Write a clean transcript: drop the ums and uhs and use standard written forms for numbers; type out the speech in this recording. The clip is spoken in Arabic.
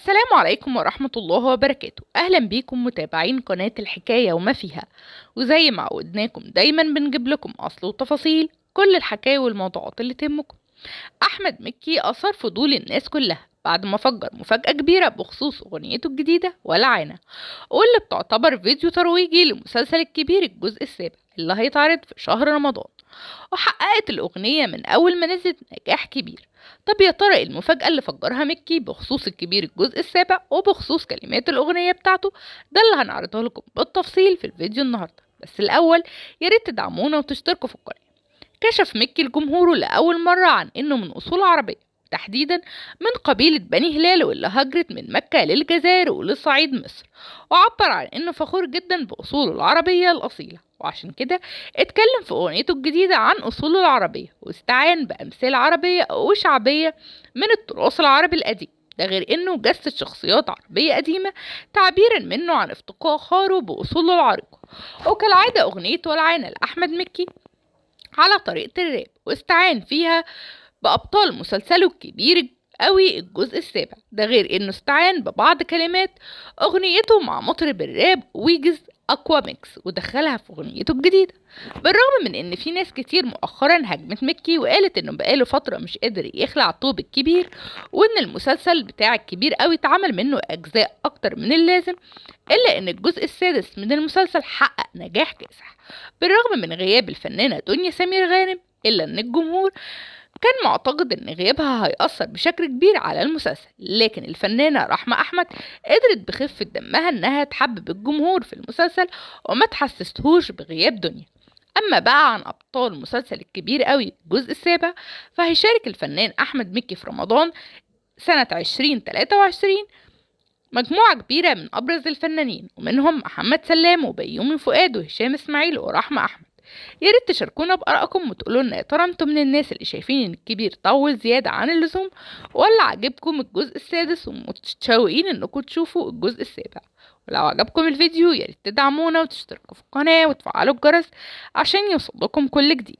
السلام عليكم ورحمة الله وبركاته. أهلا بيكم متابعين قناة الحكاية وما فيها. وزي ما عودناكم دايما بنجيب لكم أصل وتفاصيل كل الحكاية والموضوعات اللي تهمكم. أحمد مكي أثار فضول الناس كلها بعد ما فجر مفاجأة كبيرة بخصوص أغنيته الجديدة ولعانة، واللي بتعتبر فيديو ترويجي لمسلسل الكبير الجزء السابع اللي هيتعرض في شهر رمضان. وحققت الأغنية من أول ما نزلت نجاح كبير. طب يا ترى إيه المفاجأة اللي فجرها مكي بخصوص الكبير الجزء السابع وبخصوص كلمات الأغنية بتاعته؟ ده اللي هنعرضه لكم بالتفصيل في الفيديو النهاردة، بس الأول ياريت تدعمونا وتشتركوا في القناة. كشف مكي لجمهوره لأول مرة عن إنه من أصول عربية، تحديدا من قبيلة بني هلال، واللي هجرت من مكة للجزائر ولصعيد مصر، وعبر عن إنه فخور جدا بأصوله العربية الأصيلة، وعشان كده اتكلم في أغنيته الجديدة عن أصوله العربية واستعان بأمثال عربية وشعبية من التراث العربي القديم. ده غير إنه جسد شخصيات عربية قديمة تعبيرا منه عن افتخاره بأصوله العريقة. وكالعادة أغنية ولعانة لأحمد مكي على طريقة الراب، واستعان فيها بأبطال مسلسله الكبير قوي الجزء السابع. ده غير انه استعان ببعض كلمات اغنيته مع مطرب الراب ويجز اكوا ميكس ودخلها في اغنيته الجديدة. بالرغم من ان في ناس كتير مؤخرا هجمت مكي وقالت انه بقاله فترة مش قادر يخلع طوب الكبير، وان المسلسل بتاع الكبير قوي اتعمل منه اجزاء اكتر من اللازم، الا ان الجزء السادس من المسلسل حقق نجاح كاسح بالرغم من غياب الفنانة دنيا سمير غانم. الا ان الجمهور كان معتقد ان غيابها هيأثر بشكل كبير على المسلسل، لكن الفنانة رحمة احمد قدرت بخفة دمها انها تحبب الجمهور في المسلسل وما تحسستهوش بغياب دنيا. اما بقى عن ابطال مسلسل الكبير قوي الجزء السابع، فهيشارك الفنان احمد مكي في رمضان سنة 2023 مجموعة كبيرة من أبرز الفنانين، ومنهم محمد سلام وبيومي فؤاد وهشام إسماعيل ورحمة أحمد. يا ريت تشاركونا بآرائكم وتقولوا لنا يا ترى انتوا من الناس اللي شايفين ان الكبير طول زيادة عن اللزوم، ولا عجبكم الجزء السادس ومتشوقين انكم تشوفوا الجزء السابع؟ ولو عجبكم الفيديو يا ريت تدعمونا وتشتركوا في القناة وتفعلوا الجرس عشان يوصلكم كل جديد.